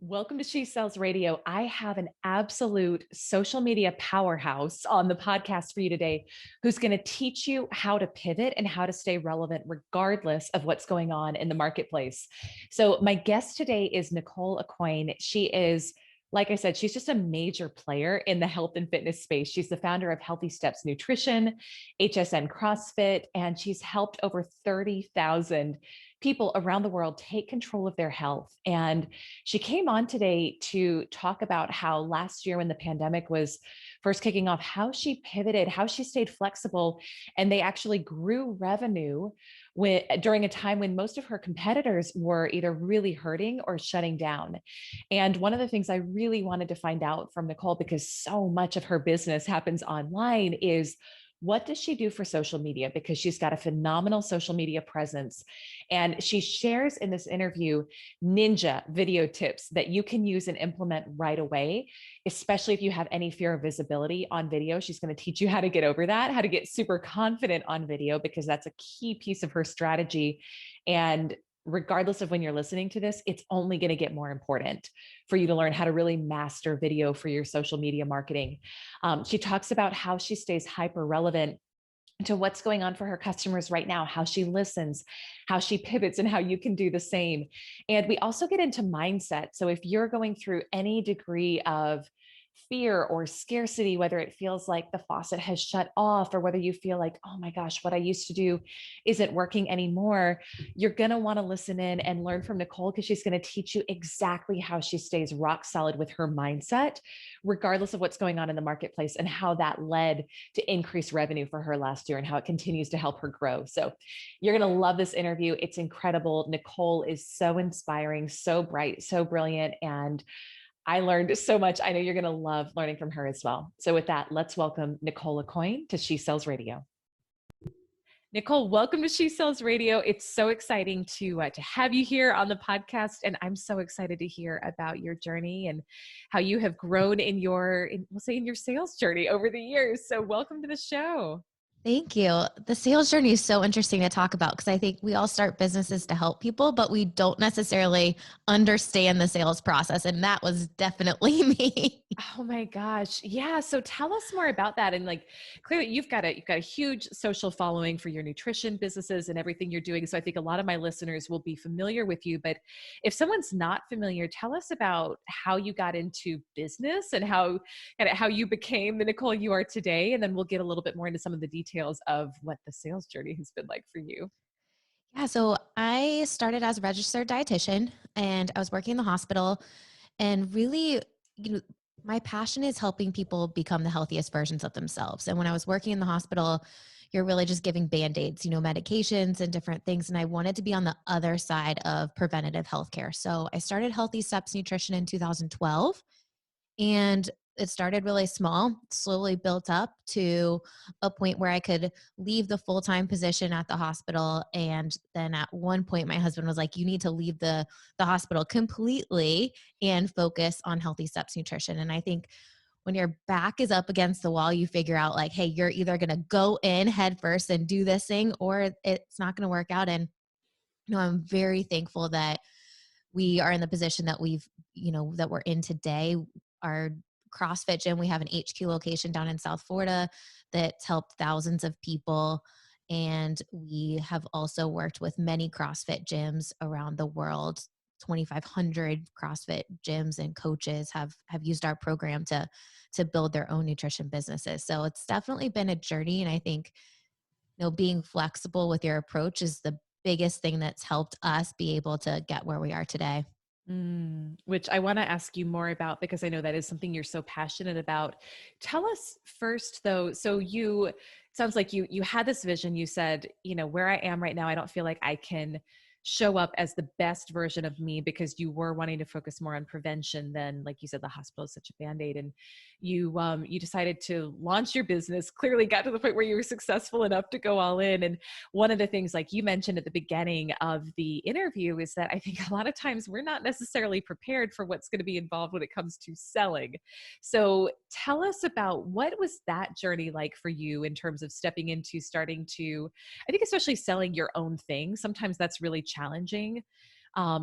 Welcome to She Sells Radio. I have an absolute social media powerhouse on the podcast for you today who's going to teach you how to pivot and how to stay relevant regardless of what's going on in the marketplace. So, my guest today is Nicole Aucoin. She is, like I said, she's just a major player in the health and fitness space. She's the founder of Healthy Steps Nutrition, HSN CrossFit, and she's helped over 30,000 people around the world take control of their health. And she came on today to talk about how last year, when the pandemic was first kicking off, how she pivoted, how she stayed flexible, and they actually grew revenue during a time when most of her competitors were either really hurting or shutting down. And one of the things I really wanted to find out from Nicole, because so much of her business happens online, is what does she do for social media? Because she's got a phenomenal social media presence. And she shares in this interview ninja video tips that you can use and implement right away, especially if you have any fear of visibility on video. She's going to teach you how to get over that, how to get super confident on video, because that's a key piece of her strategy. And regardless of when you're listening to this, it's only going to get more important for you to learn how to really master video for your social media marketing. She talks about how she stays hyper relevant to what's going on for her customers right now, how she listens, how she pivots, and how you can do the same. And we also get into mindset. So if you're going through any degree of fear or scarcity, whether it feels like the faucet has shut off or whether you feel like, oh my gosh, what I used to do isn't working anymore, you're going to want to listen in and learn from Nicole, because she's going to teach you exactly how she stays rock solid with her mindset, regardless of what's going on in the marketplace, and how that led to increased revenue for her last year and how it continues to help her grow. So you're going to love this interview. It's incredible. Nicole is so inspiring, so bright, so brilliant, and I learned so much. I know you're going to love learning from her as well. So with that, let's welcome Nicole Aucoin to She Sells Radio. Nicole, welcome to She Sells Radio. It's so exciting to have you here on the podcast, and I'm so excited to hear about your journey and how you have grown in your sales journey over the years. So welcome to the show. Thank you. The sales journey is so interesting to talk about, because I think we all start businesses to help people, but we don't necessarily understand the sales process. And that was definitely me. Oh my gosh. Yeah. So tell us more about that. And like, clearly you've got a huge social following for your nutrition businesses and everything you're doing. So I think a lot of my listeners will be familiar with you, but if someone's not familiar, tell us about how you got into business and how you became the Nicole you are today. And then we'll get a little bit more into some of the details of what the sales journey has been like for you. Yeah. So I started as a registered dietitian, and I was working in the hospital, and really, my passion is helping people become the healthiest versions of themselves. And when I was working in the hospital, you're really just giving band-aids, medications and different things. And I wanted to be on the other side of preventative healthcare. So I started Healthy Steps Nutrition in 2012. And it started really small, slowly built up to a point where I could leave the full-time position at the hospital. And then at one point, my husband was like, you need to leave the hospital completely and focus on Healthy Steps Nutrition. And I think when your back is up against the wall, you figure out like, hey, you're either going to go in head first and do this thing, or it's not going to work out. And, I'm very thankful that we are in the position that that we're in today. Our CrossFit gym, we have an HQ location down in South Florida that's helped thousands of people. And we have also worked with many CrossFit gyms around the world. 2,500 CrossFit gyms and coaches have used our program to build their own nutrition businesses. So it's definitely been a journey. And I think, being flexible with your approach is the biggest thing that's helped us be able to get where we are today. Which I want to ask you more about, because I know that is something you're so passionate about. Tell us first though, so it sounds like you had this vision. You said, where I am right now, I don't feel like I can show up as the best version of me, because you were wanting to focus more on prevention than, like you said, the hospital is such a Band-Aid. And you decided to launch your business, clearly got to the point where you were successful enough to go all in. And one of the things, like you mentioned at the beginning of the interview, is that I think a lot of times we're not necessarily prepared for what's going to be involved when it comes to selling. So tell us about, what was that journey like for you in terms of stepping into starting to, I think especially selling your own thing. Sometimes that's really challenging.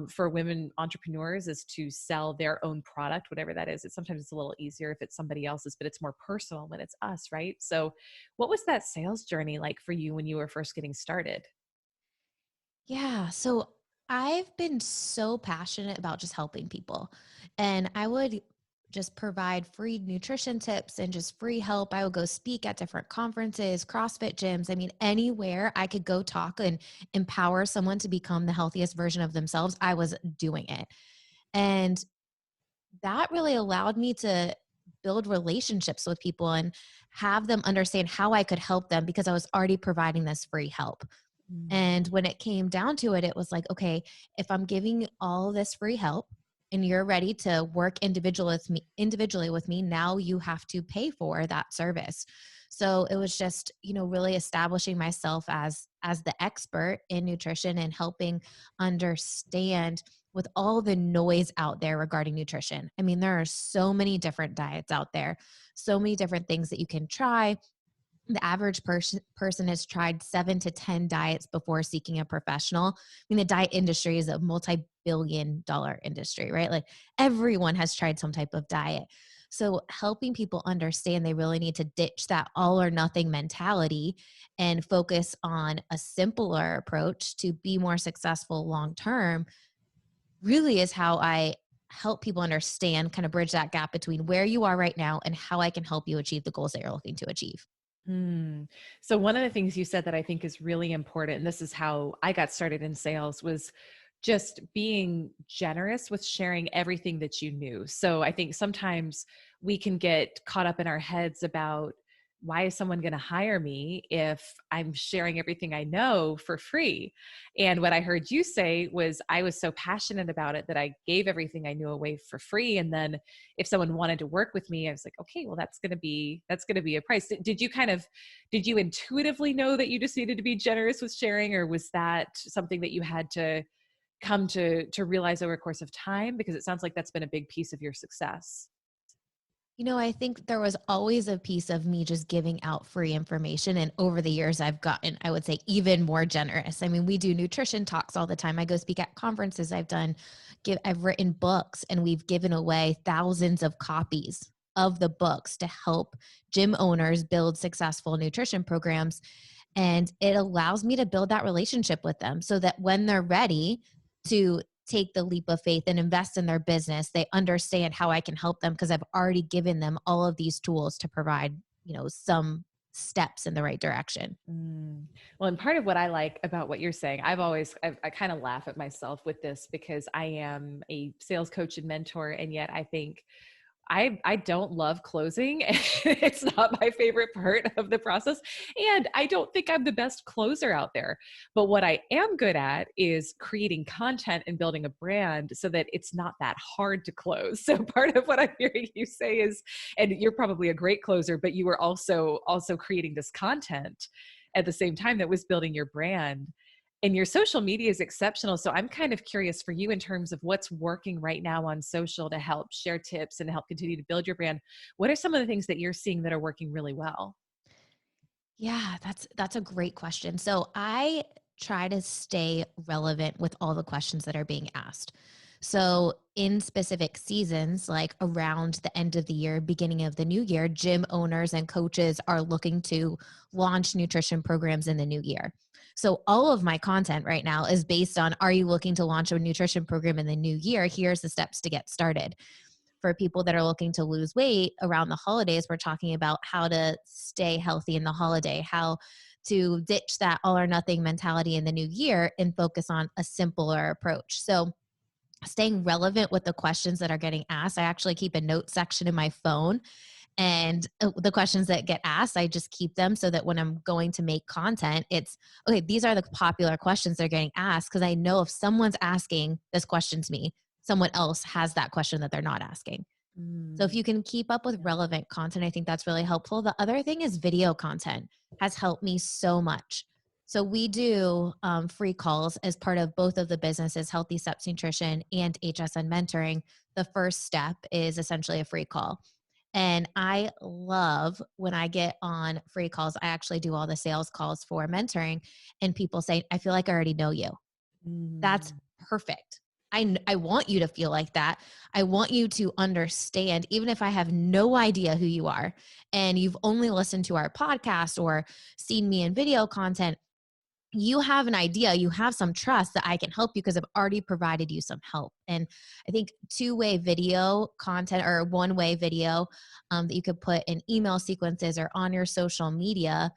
for women entrepreneurs is to sell their own product, whatever that is. Sometimes it's a little easier if it's somebody else's, but it's more personal when it's us, right? So, what was that sales journey like for you when you were first getting started? Yeah. So I've been so passionate about just helping people. And I would just provide free nutrition tips and just free help. I would go speak at different conferences, CrossFit gyms. I mean, anywhere I could go talk and empower someone to become the healthiest version of themselves, I was doing it. And that really allowed me to build relationships with people and have them understand how I could help them because I was already providing this free help. Mm. And when it came down to it, it was like, okay, if I'm giving all this free help and you're ready to work individually with me, now you have to pay for that service. So it was just, really establishing myself as the expert in nutrition and helping understand with all the noise out there regarding nutrition. I mean, there are so many different diets out there, so many different things that you can try. The average person has tried 7 to 10 diets before seeking a professional. I mean, the diet industry is a multi-billion-dollar industry, right? Like everyone has tried some type of diet. So helping people understand they really need to ditch that all or nothing mentality and focus on a simpler approach to be more successful long term really is how I help people understand, kind of bridge that gap between where you are right now and how I can help you achieve the goals that you're looking to achieve. Hmm. So one of the things you said that I think is really important, and this is how I got started in sales, was just being generous with sharing everything that you knew. So I think sometimes we can get caught up in our heads about why is someone going to hire me if I'm sharing everything I know for free? And what I heard you say was I was so passionate about it that I gave everything I knew away for free. And then if someone wanted to work with me, I was like, okay, well, that's going to be a price. Did you intuitively know that you just needed to be generous with sharing, or was that something that you had to come to realize over a course of time? Because it sounds like that's been a big piece of your success. I think there was always a piece of me just giving out free information. And over the years, I've gotten, I would say, even more generous. I mean, we do nutrition talks all the time. I go speak at conferences. I've written books and we've given away thousands of copies of the books to help gym owners build successful nutrition programs. And it allows me to build that relationship with them so that when they're ready to take the leap of faith and invest in their business, they understand how I can help them because I've already given them all of these tools to provide, some steps in the right direction. Mm. Well, and part of what I like about what you're saying, I kind of laugh at myself with this because I am a sales coach and mentor. And yet I think I don't love closing. It's not my favorite part of the process. And I don't think I'm the best closer out there. But what I am good at is creating content and building a brand so that it's not that hard to close. So part of what I'm hearing you say is, and you're probably a great closer, but you were also creating this content at the same time that was building your brand. And your social media is exceptional. So I'm kind of curious for you in terms of what's working right now on social to help share tips and help continue to build your brand. What are some of the things that you're seeing that are working really well? Yeah, that's a great question. So I try to stay relevant with all the questions that are being asked. So in specific seasons, like around the end of the year, beginning of the new year, gym owners and coaches are looking to launch nutrition programs in the new year. So all of my content right now is based on, are you looking to launch a nutrition program in the new year? Here's the steps to get started. For people that are looking to lose weight around the holidays, we're talking about how to stay healthy in the holiday, how to ditch that all or nothing mentality in the new year and focus on a simpler approach. So, staying relevant with the questions that are getting asked, I actually keep a note section in my phone. And the questions that get asked, I just keep them so that when I'm going to make content, it's okay, these are the popular questions that are getting asked. Cause I know if someone's asking this question to me, someone else has that question that they're not asking. So if Mm, you can keep up with yeah. relevant content, I think that's really helpful. The other thing is video content has helped me so much. So we do free calls as part of both of the businesses, Healthy Steps Nutrition and HSN Mentoring. The first step is essentially a free call. And I love when I get on free calls, I actually do all the sales calls for mentoring, and people say, I feel like I already know you. That's Mm, perfect. I want you to feel like that. I want you to understand, even if I have no idea who you are and you've only listened to our podcast or seen me in video content, you have an idea, you have some trust that I can help you because I've already provided you some help. And I think two-way video content or one-way video that you could put in email sequences or on your social media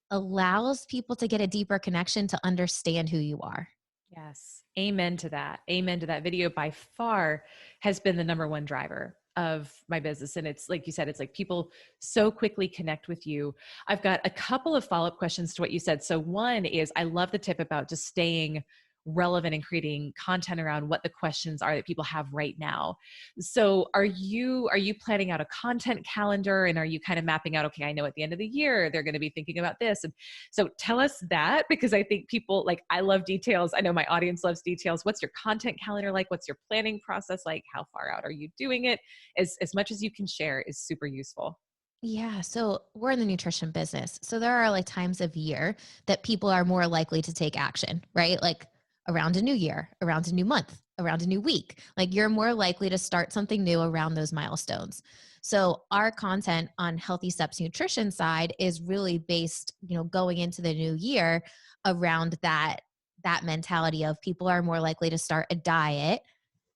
allows people to get a deeper connection to understand who you are. Yes. Amen to that. Amen to that. Video by far has been the number one driver of my business. And it's like you said, it's like people so quickly connect with you. I've got a couple of follow-up questions to what you said. So one is, I love the tip about just staying relevant and creating content around what the questions are that people have right now. So are you planning out a content calendar, and are you kind of mapping out, okay, I know at the end of the year they're going to be thinking about this? And so tell us that, because I think people, like, I love details. I know my audience loves details. What's your content calendar like? What's your planning process like? How far out are you doing it? As much as you can share is super useful. Yeah. So we're in the nutrition business. So there are like times of year that people are more likely to take action, right? Like around a new year, around a new month, around a new week. Like you're more likely to start something new around those milestones. So our content on Healthy Steps Nutrition side is really based, going into the new year around that mentality of people are more likely to start a diet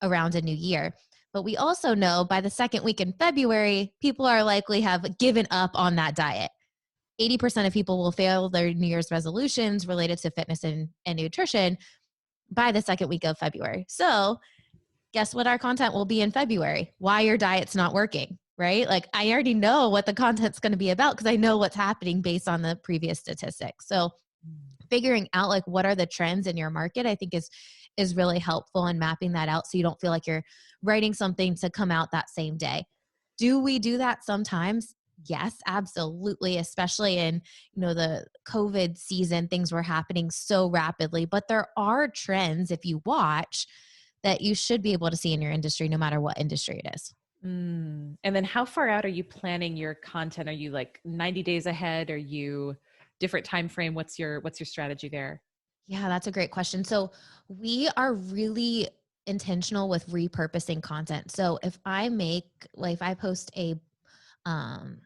around a new year. But we also know by the second week in February, people are likely have given up on that diet. 80% of people will fail their New Year's resolutions related to fitness and nutrition by the second week of February. So guess what our content will be in February? Why your diet's not working, right? Like I already know what the content's going to be about because I know what's happening based on the previous statistics. So figuring out like what are the trends in your market, I think is really helpful in mapping that out so you don't feel like you're writing something to come out that same day. Do we do that sometimes? Yes, absolutely, especially in, the COVID season, things were happening so rapidly, but there are trends if you watch that you should be able to see in your industry no matter what industry it is. And then how far out are you planning your content? Are you like 90 days ahead? Are you different time frame? What's your strategy there? Yeah, that's a great question. So we are really intentional with repurposing content. So if I post um,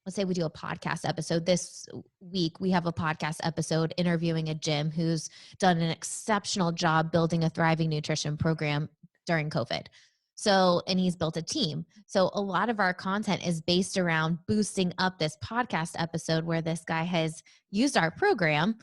let's say we do a podcast episode this week, we have a podcast episode interviewing a gym who's done an exceptional job building a thriving nutrition program during COVID. So, and he's built a team. So a lot of our content is based around boosting up this podcast episode where this guy has used our program,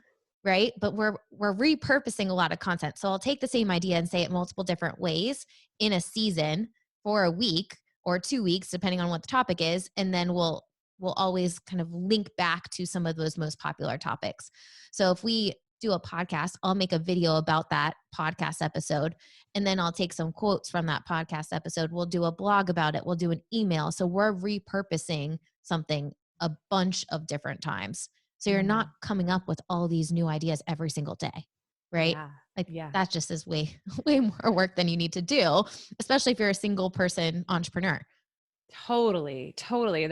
right? But we're repurposing a lot of content. So I'll take the same idea and say it multiple different ways in a season for a week or 2 weeks, depending on what the topic is. And then we'll always kind of link back to some of those most popular topics. So if we do a podcast, I'll make a video about that podcast episode, and then I'll take some quotes from that podcast episode. We'll do a blog about it. We'll do an email. So we're repurposing something a bunch of different times. So you're not coming up with all these new ideas every single day, right? Yeah. Like Yeah. that just is way, way more work than you need to do, especially if you're a single person entrepreneur. Totally. Totally.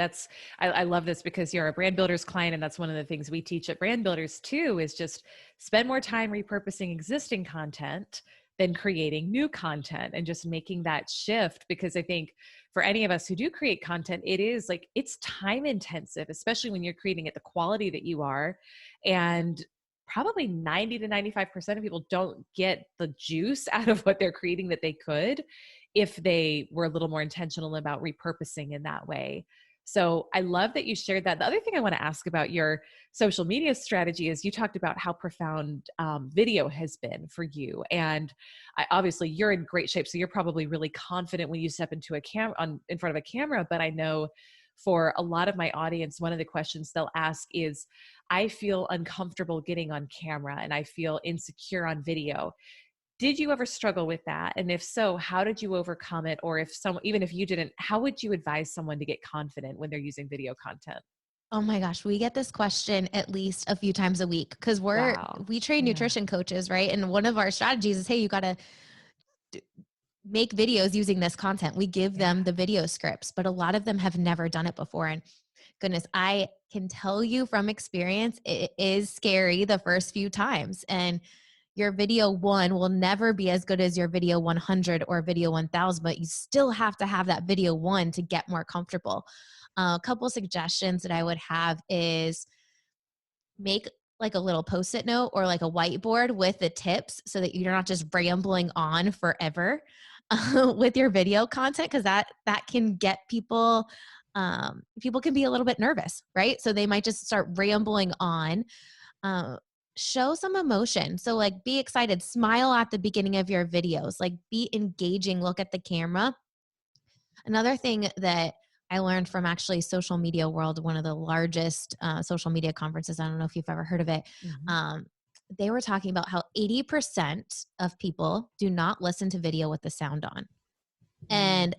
I love this because you're a brand builders client. And that's one of the things we teach at brand builders too, is just spend more time repurposing existing content than creating new content, and just making that shift. Because I think for any of us who do create content, it's time intensive, especially when you're creating it the quality that you are. And probably 90 to 95% of people don't get the juice out of what they're creating that they could if they were a little more intentional about repurposing in that way. So I love that you shared that. The other thing I want to ask about your social media strategy is you talked about how profound video has been for you. And obviously you're in great shape. So you're probably really confident when you step into in front of a camera. But I know for a lot of my audience, one of the questions they'll ask is, I feel uncomfortable getting on camera and I feel insecure on video. Did you ever struggle with that? And if so, how did you overcome it? Or even if you didn't, how would you advise someone to get confident when they're using video content? Oh my gosh, we get this question at least a few times a week because Wow. we train Yeah. nutrition coaches, right? And one of our strategies is, hey, you got to make videos using this content. We give Yeah. them the video scripts, but a lot of them have never done it before. And goodness, I can tell you from experience, it is scary the first few times. And your video 1 will never be as good as your video 100 or video 1000, but you still have to have that video 1 to get more comfortable. A couple suggestions that I would have is make like a little post-it note or like a whiteboard with the tips so that you're not just rambling on forever with your video content, because that can get people, people can be a little bit nervous, right? So they might just start rambling on. uh, Show some emotion. So like be excited, smile at the beginning of your videos, like be engaging, look at the camera. Another thing that I learned from actually Social Media World, one of the largest social media conferences. I don't know if you've ever heard of it. Mhm. Um, they were talking about how 80% of people do not listen to video with the sound on. Mm. And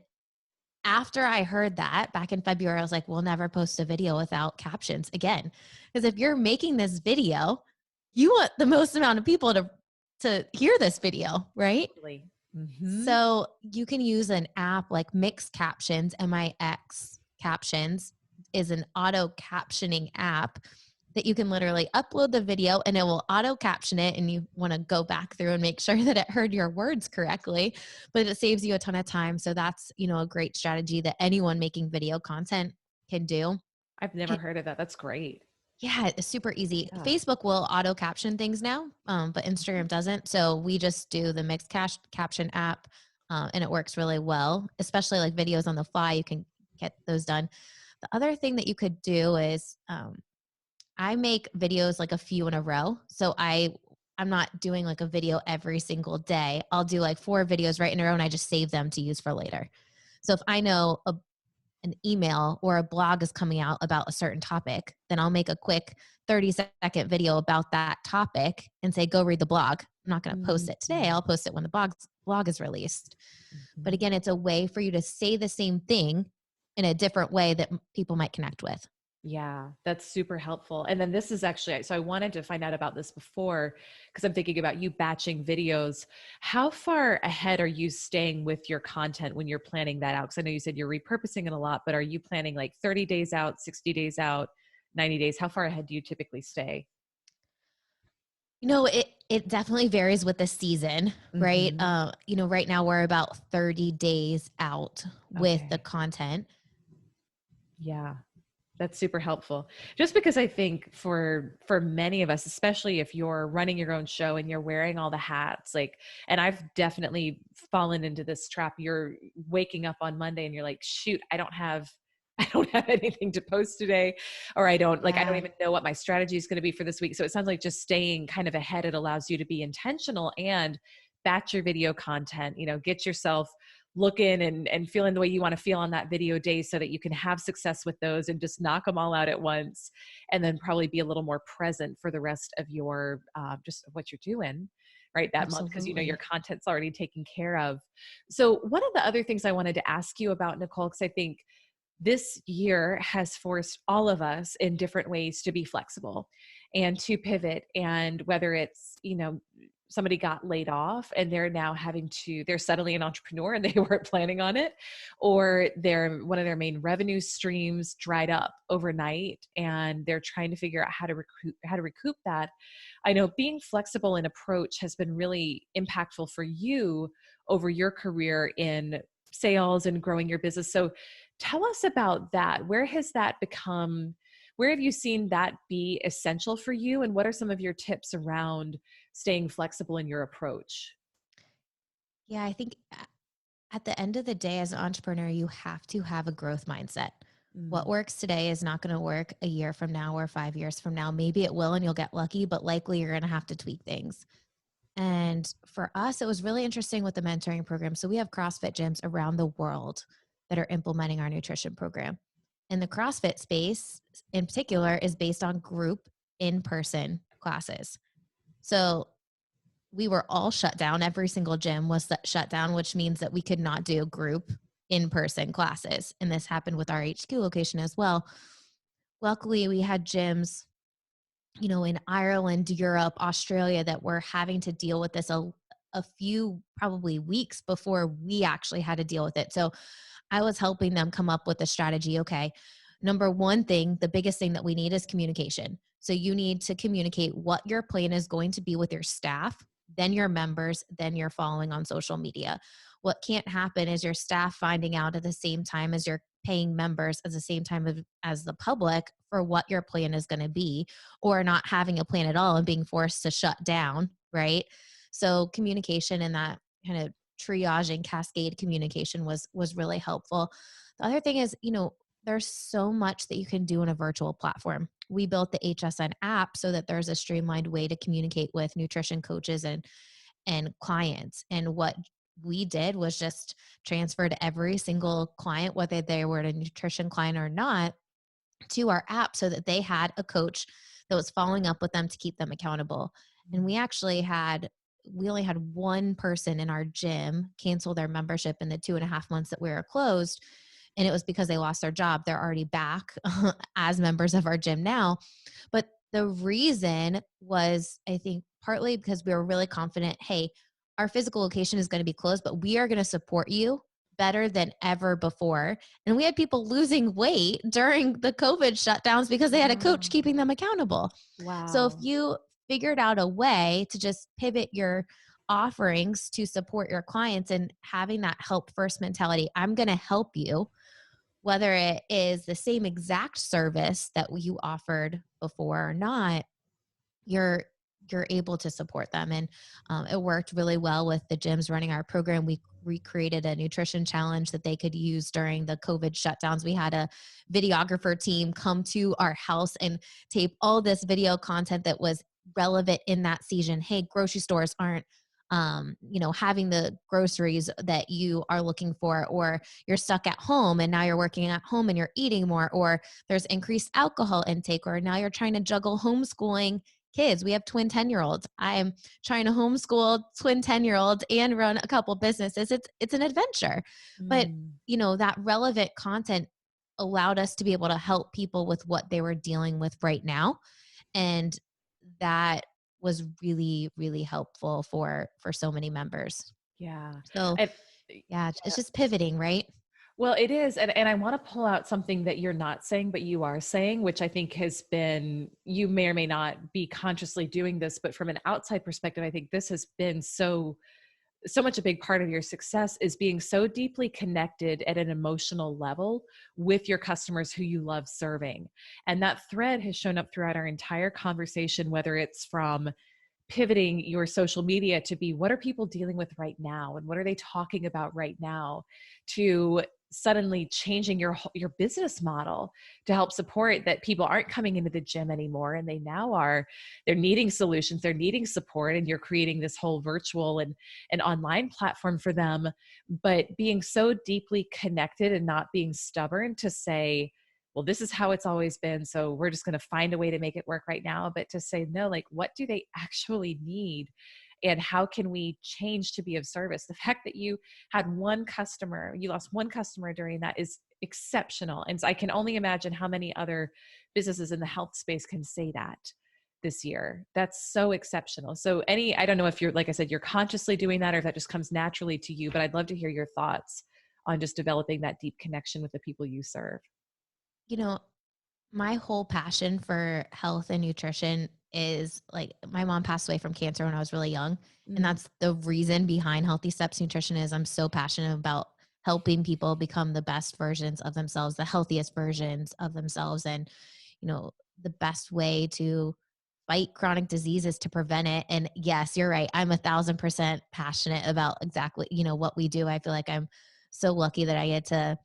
after I heard that back in February, I was like, we'll never post a video without captions again. Because if you're making this video, you want the most amount of people to hear this video, right? Totally. Mhm. So you can use an app like Mix Captions. MIX Captions is an auto captioning app that you can literally upload the video and it will auto caption it. And you want to go back through and make sure that it heard your words correctly, but it saves you a ton of time. So that's, a great strategy that anyone making video content can do. I've never heard of that. That's great. Yeah, it's super easy. Yeah. Facebook will auto caption things now, but Mhm. Instagram doesn't. So we just do the mixed caption app, and it works really well, especially like videos on the fly. You can get those done. The other thing that you could do is I make videos like a few in a row. So I'm not doing like a video every single day. I'll do like 4 videos right in a row and I just save them to use for later. So if I know an email or a blog is coming out about a certain topic, then I'll make a quick 30-second video about that topic and say, go read the blog. I'm not going to post it today. Mhm. I'll post it when the blog is released. But Mhm. again, it's a way for you to say the same thing in a different way that people might connect with. Yeah, that's super helpful. And then this is actually, so I wanted to find out about this before because I'm thinking about you batching videos. How far ahead are you staying with your content when you're planning that out? Because I know you said you're repurposing it a lot, but are you planning like 30 days out, 60 days out, 90 days? How far ahead do you typically stay? It definitely varies with the season, right? Hmm. Right now we're about 30 days out with the Okay. content. Yeah. That's super helpful. Just because I think for many of us, especially if you're running your own show and you're wearing all the hats, like, and I've definitely fallen into this trap. You're waking up on Monday and you're like, shoot, I don't have anything to post today, or I don't Yeah, even know what my strategy is going to be for this week. So it sounds like just staying kind of ahead, it allows you to be intentional and batch your video content, get yourself looking and feeling the way you want to feel on that video day so that you can have success with those and just knock them all out at once, and then probably be a little more present for the rest of your just what you're doing right that month, because your absolutely. content's already taken care of. So one of the other things I wanted to ask you about, Nicole, because I think this year has forced all of us in different ways to be flexible and to pivot. And whether it's, somebody got laid off and they're suddenly an entrepreneur and they weren't planning on it, or one of their main revenue streams dried up overnight and they're trying to figure out how to recoup that. I know being flexible in approach has been really impactful for you over your career in sales and growing your business. So tell us about that. Where have you seen that be essential for you? And what are some of your tips around staying flexible in your approach? Yeah, I think at the end of the day, as an entrepreneur, you have to have a growth mindset. What Mm. works today is not going to work a year from now or 5 years from now. Maybe it will and you'll get lucky, but likely you're going to have to tweak things. And for us, it was really interesting with the mentoring program. So we have CrossFit gyms around the world that are implementing our nutrition program. And the CrossFit space in particular is based on group in person classes. So we were all shut down. Every single gym was shut down, which means that we could not do group in person classes. And this happened with our HQ location as well. Luckily, we had gyms, in Ireland, Europe, Australia that were having to deal with this a few probably weeks before we actually had to deal with it. So I was helping them come up with a strategy. Okay, number one thing, the biggest thing that we need is communication. So you need to communicate what your plan is going to be with your staff then your members, then your following on social media. What can't happen is your staff finding out at the same time as your paying members, at the same time as the public, for what your plan is going to be, or not having a plan at all and being forced to shut down, right? So communication and that kind of triaging cascade communication was really helpful. The other thing is, there's so much that you can do in a virtual platform. We built the HSN app so that there's a streamlined way to communicate with nutrition coaches and clients. And what we did was just transferred every single client, whether they were a nutrition client or not, to our app so that they had a coach that was following up with them to keep them accountable. And we only had one person in our gym cancel their membership in the 2.5 months that we were closed. And it was because they lost their job. They're already back as members of our gym now. But the reason was, I think, partly because we were really confident, hey, our physical location is going to be closed, but we are going to support you better than ever before. And we had people losing weight during the COVID shutdowns because they had a coach Wow. keeping them accountable. So if Wow. you figured out a way to just pivot your offerings to support your clients and having that help first mentality, I'm going to help you, whether it is the same exact service that you offered before or not, you're able to support them. And it worked really well with the gyms running our program. We recreated a nutrition challenge that they could use during the COVID shutdowns. We had a videographer team come to our house and tape all this video content that was relevant in that season. Hey, grocery stores aren't having the groceries that you are looking for, or you're stuck at home and now you're working at home and you're eating more, or there's increased alcohol intake, or now you're trying to juggle homeschooling kids. We have twin 10-year-olds. I'm trying to homeschool twin 10-year-olds and run a couple businesses. It's an adventure. But, Mm. that relevant content allowed us to be able to help people with what they were dealing with right now. And that was really, really helpful for so many members. Yeah. So, And yeah, it's just pivoting, right? well, it is. And I want to pull out something that you're not saying, but you are saying, which I think has been, you may or may not be consciously doing this, but from an outside perspective, I think this has been so much a big part of your success is being so deeply connected at an emotional level with your customers who you love serving. And that thread has shown up throughout our entire conversation, whether it's from pivoting your social media to be what are people dealing with right now and what are they talking about right now, to suddenly changing your business model to help support that people aren't coming into the gym anymore and they now are, they're needing solutions, they're needing support, and you're creating this whole virtual and online platform for them. But being so deeply connected and not being stubborn to say, well, this is how it's always been, so we're just going to find a way to make it work right now. But to say, no, like, what do they actually need? And how can we change to be of service? The fact that you had one customer, you lost one customer during that is exceptional. And so I can only imagine how many other businesses in the health space can say that this year. That's so exceptional. So I don't know if you're, like I said, you're consciously doing that or if that just comes naturally to you, but I'd love to hear your thoughts on just developing that deep connection with the people you serve. You know, my whole passion for health and nutrition is, like, my mom passed away from cancer when I was really young. And Mm. that's the reason behind Healthy Steps Nutrition. Is I'm so passionate about helping people become the best versions of themselves, the healthiest versions of themselves. And, the best way to fight chronic disease is to prevent it. And yes, you're right. I'm 1,000% passionate about exactly, what we do. I feel like I'm so lucky that I get to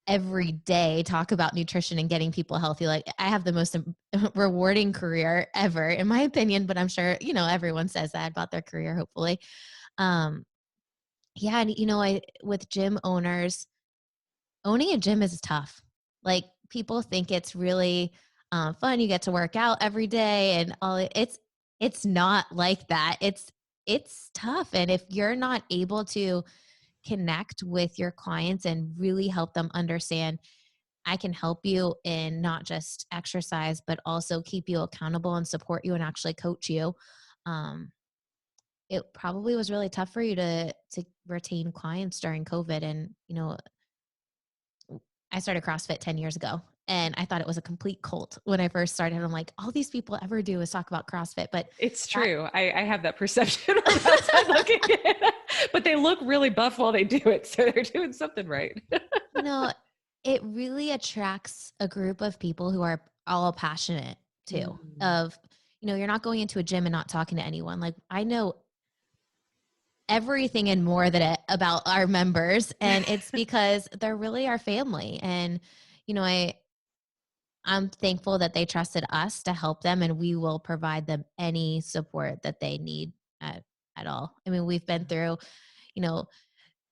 every day talk about nutrition and getting people healthy. Like, I have the most rewarding career ever, in my opinion, but I'm sure, everyone says that about their career, hopefully. Um, yeah. And, with gym owners, owning a gym is tough. Like, people think it's really fun. You get to work out every day and all. It's not like that. It's tough. And if you're not able to connect with your clients and really help them understand, I can help you in not just exercise, but also keep you accountable and support you and actually coach you. Um, it probably was really tough for you to retain clients during COVID. And, I started CrossFit 10 years ago. And I thought it was a complete cult when I first started. I'm like, all these people ever do is talk about CrossFit, but It's that true. I have that perception from the outside looking in, but they look really buff while they do it. So they're doing something right. you know, it really attracts a group of people who are all passionate too. Mm. Of, you're not going into a gym and not talking to anyone. Like I know everything and more about our members, and it's because they're really our family. And you know, I'm thankful that they trusted us to help them, and we will provide them any support that they need at all. I mean, we've been through, you know,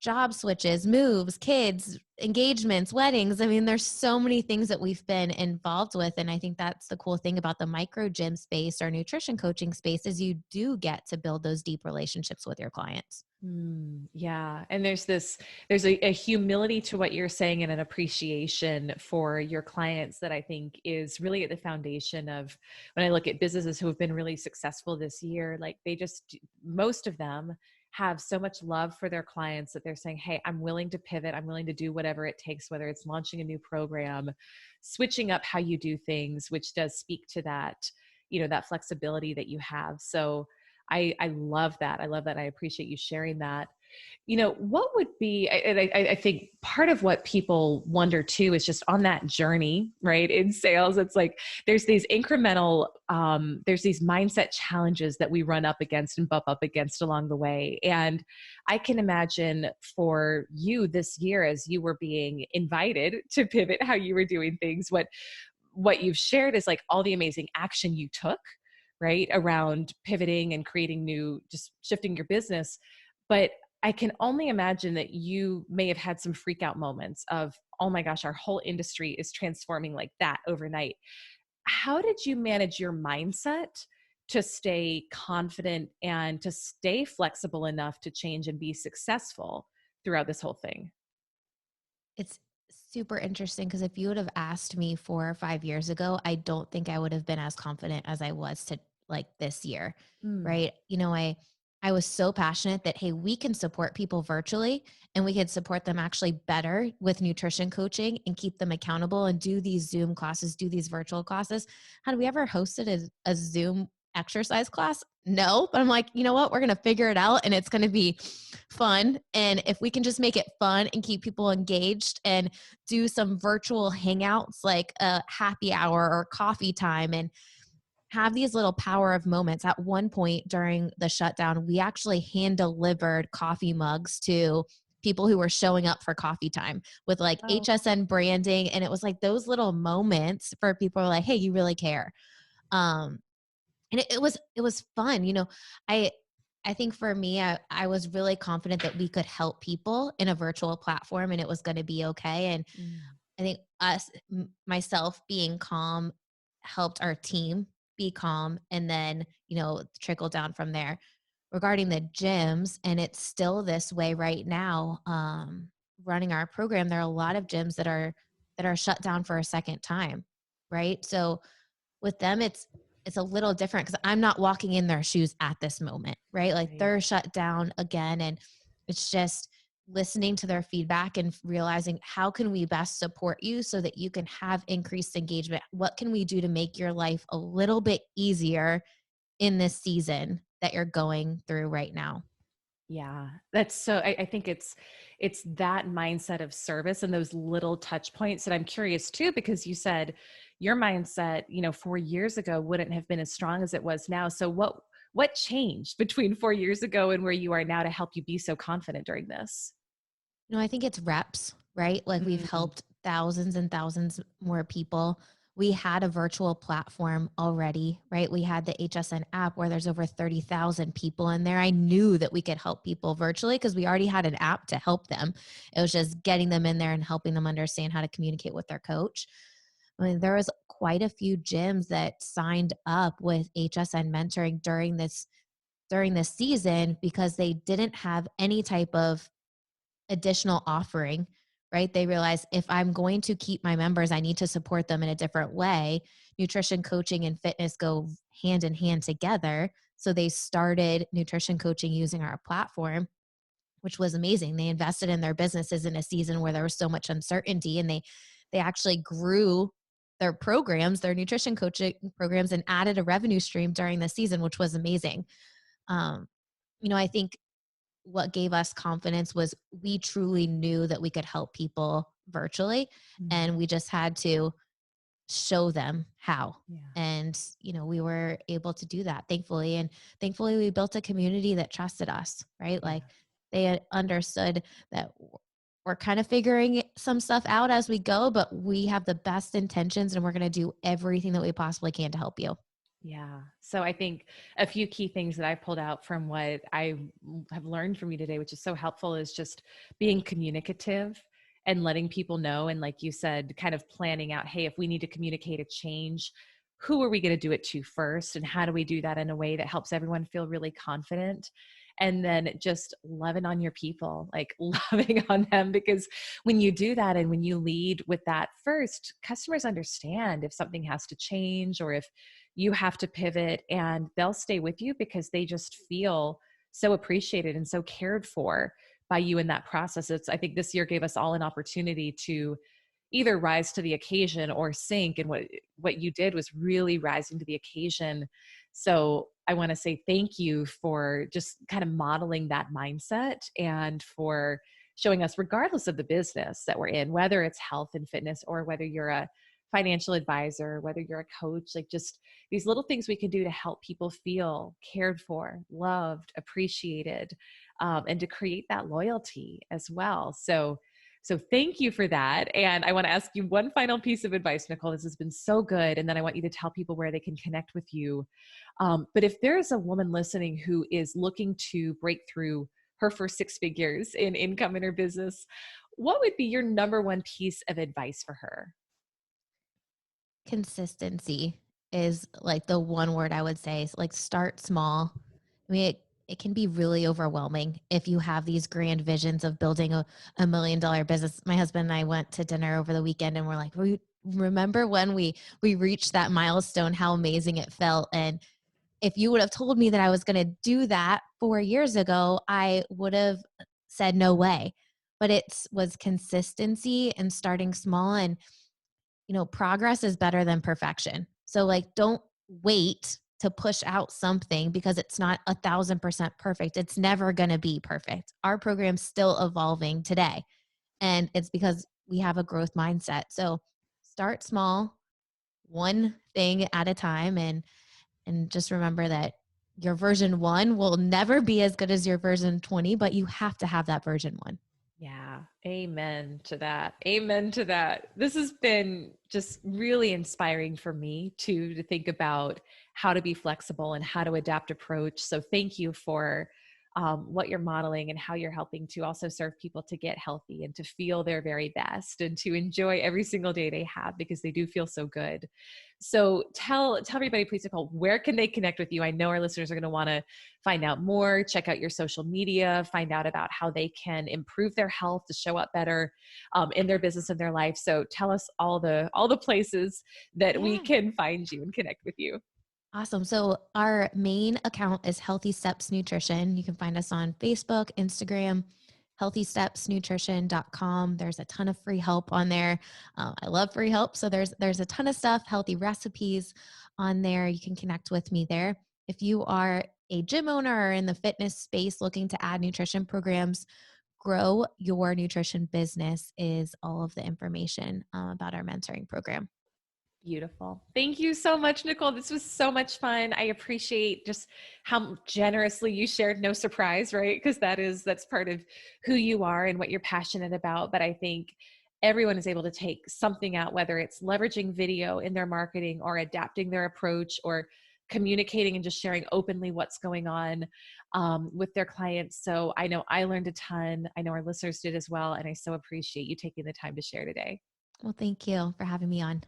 job switches, moves, kids, engagements, weddings. I mean, there's so many things that we've been involved with. And I think that's the cool thing about the micro gym space or nutrition coaching space is you do get to build those deep relationships with your clients. Yeah. And there's a humility to what you're saying and an appreciation for your clients that I think is really at the foundation of when I look at businesses who have been really successful this year, like most of them have so much love for their clients that they're saying, hey, I'm willing to pivot. I'm willing to do whatever it takes, whether it's launching a new program, switching up how you do things, which does speak to that flexibility that you have. So I love that. I love that. I appreciate you sharing that. What would be, and I think part of what people wonder too is just on that journey, right? In sales, it's like there's these there's these mindset challenges that we run up against and bump up against along the way. And I can imagine for you this year, as you were being invited to pivot how you were doing things, what you've shared is like all the amazing action you took, right, around pivoting and creating just shifting your business. But I can only imagine that you may have had some freak out moments of, oh my gosh, our whole industry is transforming like that overnight. How did you manage your mindset to stay confident and to stay flexible enough to change and be successful throughout this whole thing? It's super interesting because if you would have asked me 4 or 5 years ago, I don't think I would have been as confident as I was to like this year, Mm, right? I was so passionate that hey, we can support people virtually and we can support them actually better with nutrition coaching and keep them accountable and do these Zoom classes, do these virtual classes. Had we ever hosted a Zoom exercise class? No, but I'm like, you know what? We're going to figure it out and it's going to be fun. And if we can just make it fun and keep people engaged and do some virtual hangouts like a happy hour or coffee time and have these little power of moments. At one point during the shutdown, we actually hand delivered coffee mugs to people who were showing up for coffee time with like oh, HSN branding. And it was like those little moments for people who are like, hey, you really care. Um, and it was fun. I think for me, I was really confident that we could help people in a virtual platform and it was going to be okay. And mm, I think myself being calm helped our team be calm and then, trickle down from there regarding the gyms. And it's still this way right now. Running our program, there are a lot of gyms that are shut down for a second time. Right. So with them, it's a little different because I'm not walking in their shoes at this moment, right? Like right. they're shut down again. And it's just listening to their feedback and realizing how can we best support you so that you can have increased engagement? What can we do to make your life a little bit easier in this season that you're going through right now? Yeah, that's so I think it's that mindset of service and those little touch points. And I'm curious too, because you said your mindset, 4 years ago wouldn't have been as strong as it was now. So what changed between 4 years ago and where you are now to help you be so confident during this? I think it's reps, right? Like we've Mm, helped thousands and thousands more people. We had a virtual platform already, right? We had the HSN app where there's over 30,000 people in there. I knew that we could help people virtually because we already had an app to help them. It was just getting them in there and helping them understand how to communicate with their coach. I mean, there was quite a few gyms that signed up with HSN mentoring during this season because they didn't have any type of additional offering, right? They realize if I'm going to keep my members, I need to support them in a different way. Nutrition coaching and fitness go hand in hand together. So they started nutrition coaching using our platform, which was amazing. They invested in their businesses in a season where there was so much uncertainty and they actually grew their programs, their nutrition coaching programs, and added a revenue stream during the season, which was amazing. Um, I think what gave us confidence was we truly knew that we could help people virtually, Mhm. and we just had to show them how. Yeah. And, we were able to do that, thankfully. And thankfully, we built a community that trusted us, right? Yeah. Like they had understood that we're kind of figuring some stuff out as we go, but we have the best intentions and we're going to do everything that we possibly can to help you. Yeah. So I think a few key things that I pulled out from what I have learned from you today, which is so helpful, is just being communicative and letting people know. And like you said, kind of planning out, hey, if we need to communicate a change, who are we going to do it to first? And how do we do that in a way that helps everyone feel really confident? And then just loving on your people, like loving on them, because when you do that and when you lead with that first, customers understand if something has to change or if you have to pivot, and they'll stay with you because they just feel so appreciated and so cared for by you in that process. I think this year gave us all an opportunity to either rise to the occasion or sink. And what you did was really rising to the occasion. So I want to say thank you for just kind of modeling that mindset and for showing us, regardless of the business that we're in, whether it's health and fitness or whether you're a financial advisor, whether you're a coach, like just these little things we can do to help people feel cared for, loved, appreciated, and to create that loyalty as well. So thank you for that. And I want to ask you one final piece of advice, Nicole. This has been so good. And then I want you to tell people where they can connect with you. But if there's a woman listening who is looking to break through her first six figures in income in her business, what would be your number one piece of advice for her? Consistency is like the one word I would say. So like start small. I mean, it can be really overwhelming if you have these grand visions of building a $1 million business. My husband and I went to dinner over the weekend and we're like, we remember when we reached that milestone, how amazing it felt. And if you would have told me that I was going to do that 4 years ago, I would have said no way. But it was consistency and starting small, and progress is better than perfection. So, like, don't wait to push out something because it's not 1,000% perfect. It's never going to be perfect. Our program's still evolving today, and it's because we have a growth mindset. So, start small, one thing at a time, and just remember that your version 1 will never be as good as your version 20, but you have to have that version 1. Yeah. Amen to that. Amen to that. This has been just really inspiring for me to think about how to be flexible and how to adapt approach. So thank you for what you're modeling and how you're helping to also serve people to get healthy and to feel their very best and to enjoy every single day they have, because they do feel so good. So tell everybody, please, Nicole, where can they connect with you? I know our listeners are going to want to find out more, check out your social media, find out about how they can improve their health to show up better in their business and their life. So tell us all the places that we Yeah. can find you and connect with you. Awesome. So our main account is Healthy Steps Nutrition. You can find us on Facebook, Instagram, healthystepsnutrition.com. There's a ton of free help on there. I love free help. So there's a ton of stuff, healthy recipes on there. You can connect with me there. If you are a gym owner or in the fitness space looking to add nutrition programs, Grow Your Nutrition Business is all of the information about our mentoring program. Beautiful. Thank you so much, Nicole. This was so much fun. I appreciate just how generously you shared. No surprise, right? Because that's part of who you are and what you're passionate about. But I think everyone is able to take something out, whether it's leveraging video in their marketing or adapting their approach or communicating and just sharing openly what's going on with their clients. So I know I learned a ton. I know our listeners did as well. And I so appreciate you taking the time to share today. Well, thank you for having me on.